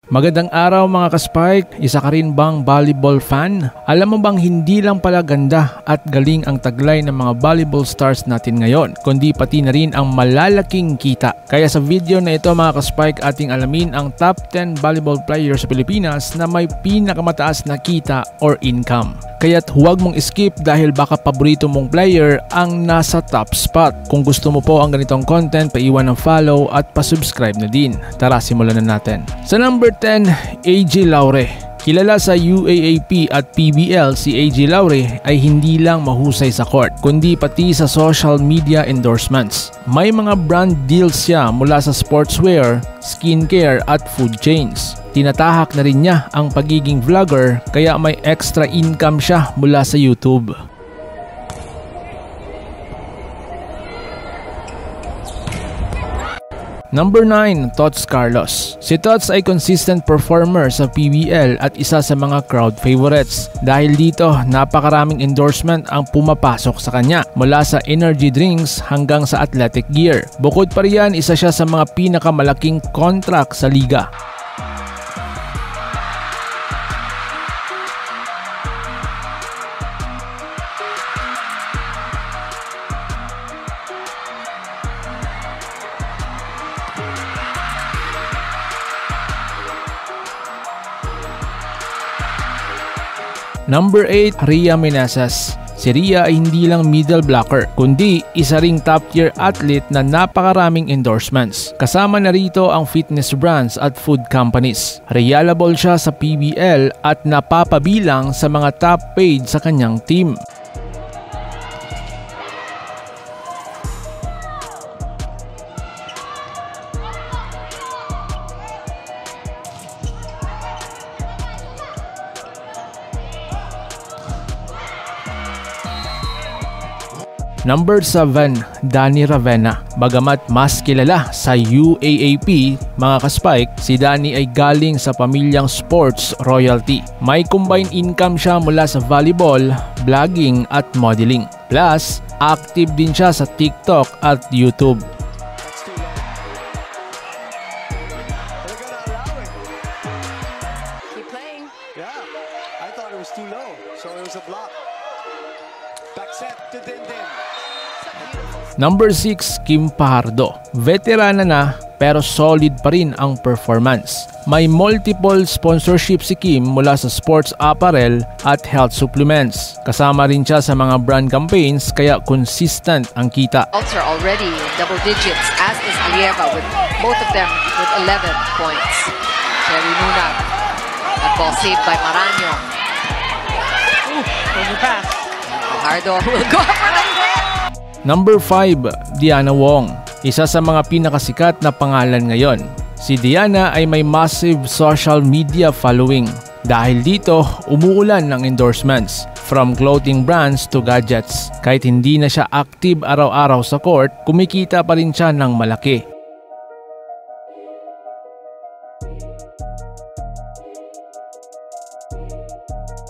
Magandang araw mga ka-Spike, isa ka rin bang volleyball fan? Alam mo bang hindi lang pala ganda at galing ang taglay ng mga volleyball stars natin ngayon, kundi pati na rin ang malalaking kita. Kaya sa video na ito mga ka-Spike, ating alamin ang top 10 volleyball players sa Pilipinas na may pinakamataas na kita or income. Kaya't huwag mong skip dahil baka paborito mong player ang nasa top spot. Kung gusto mo po ang ganitong content, paiwan ng follow at pasubscribe na din. Tara, simulan na natin. Sa number 10, AJ Laure. Kilala sa UAAP at PBL, si AJ Laure ay hindi lang mahusay sa court, kundi pati sa social media endorsements. May mga brand deals siya mula sa sportswear, skincare at food chains. Tinatahak na rin niya ang pagiging vlogger kaya may extra income siya mula sa YouTube. Number 9, Tots Carlos. Si Tots ay consistent performer sa PBL at isa sa mga crowd favorites. Dahil dito, napakaraming endorsement ang pumapasok sa kanya mula sa energy drinks hanggang sa athletic gear. Bukod pa riyan, isa siya sa mga pinakamalaking contract sa liga. Number 8, Ria Meneses. Si Ria ay hindi lang middle blocker, kundi isa ring top tier athlete na napakaraming endorsements. Kasama na rito ang fitness brands at food companies. Reliable siya sa PBL at napapabilang sa mga top paid sa kanyang team. Number 7, Danny Ravena. Bagamat mas kilala sa UAAP, mga ka-Spike, si Danny ay galing sa pamilyang sports royalty. May combined income siya mula sa volleyball, vlogging at modeling. Plus, active din siya sa TikTok at YouTube. Number 6, Kim Pajardo. Veterana na pero solid pa rin ang performance. May multiple sponsorship si Kim mula sa sports apparel at health supplements. Kasama rin siya sa mga brand campaigns kaya consistent ang kita. Are already double digits as is Alieva with both of them with 11 points. Cherry Nunag. That ball saved by Maranyo. Overpass. Pajardo will go for the hit. Number 5, Diana Wong. Isa sa mga pinakasikat na pangalan ngayon. Si Diana ay may massive social media following. Dahil dito, umuulan ng endorsements. From clothing brands to gadgets. Kahit hindi na siya active araw-araw sa court, kumikita pa rin siya ng malaki.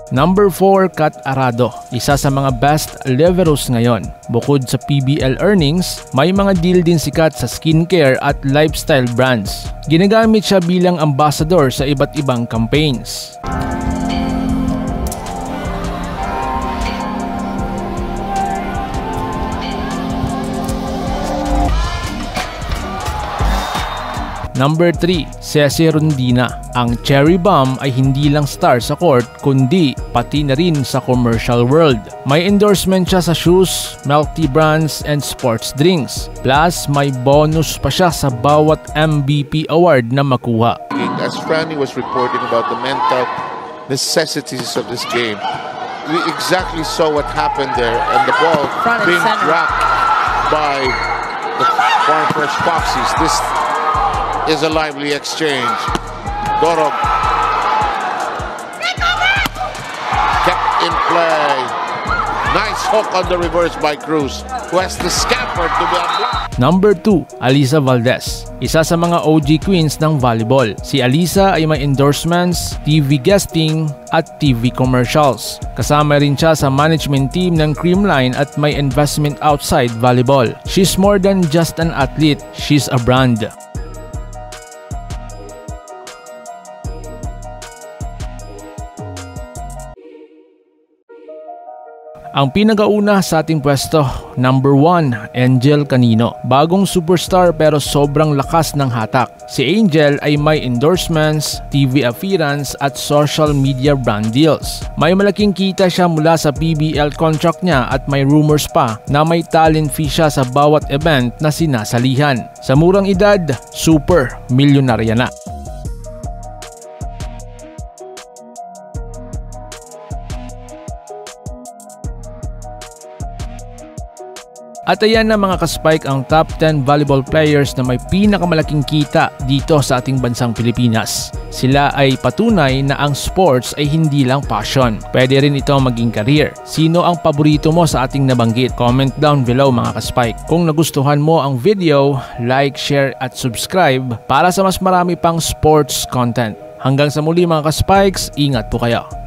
Number 4, Kat Arado. Isa sa mga best liberos ngayon. Bukod sa PBL earnings, may mga deal din si Kat sa skincare at lifestyle brands. Ginagamit siya bilang ambassador sa iba't ibang campaigns. Number 3, Ceci Rondina. Ang Cherry Bomb ay hindi lang star sa court kundi pati na rin sa commercial world. May endorsement siya sa shoes, milk tea brands and sports drinks. Plus may bonus pa siya sa bawat MVP award na makuha. As Franny was reporting about the mental necessities of this game, we exactly saw what happened there and the ball being dropped by the Farm Fresh Foxes. This is a lively exchange. Dorog kept in play. Nice hook on the reverse by Cruz, who has the scamper to be unblocked. Number 2, Alisa Valdez. Isa sa mga OG queens ng volleyball. Si Alisa ay may endorsements, TV guesting at TV commercials. Kasama rin siya sa management team ng Creamline at may investment outside volleyball. She's more than just an athlete, she's a brand. Ang pinakauna sa ating pwesto, number 1, Angel Canino. Bagong superstar pero sobrang lakas ng hatak. Si Angel ay may endorsements, TV appearance at social media brand deals. May malaking kita siya mula sa PBL contract niya at may rumors pa na may talent fee siya sa bawat event na sinasalihan. Sa murang edad, super milyonarya na. At ayan na mga ka-Spike ang top 10 volleyball players na may pinakamalaking kita dito sa ating bansang Pilipinas. Sila ay patunay na ang sports ay hindi lang passion. Pwede rin ito maging career. Sino ang paborito mo sa ating nabanggit? Comment down below mga ka-Spike. Kung nagustuhan mo ang video, like, share at subscribe para sa mas marami pang sports content. Hanggang sa muli mga ka-Spikes, ingat po kayo.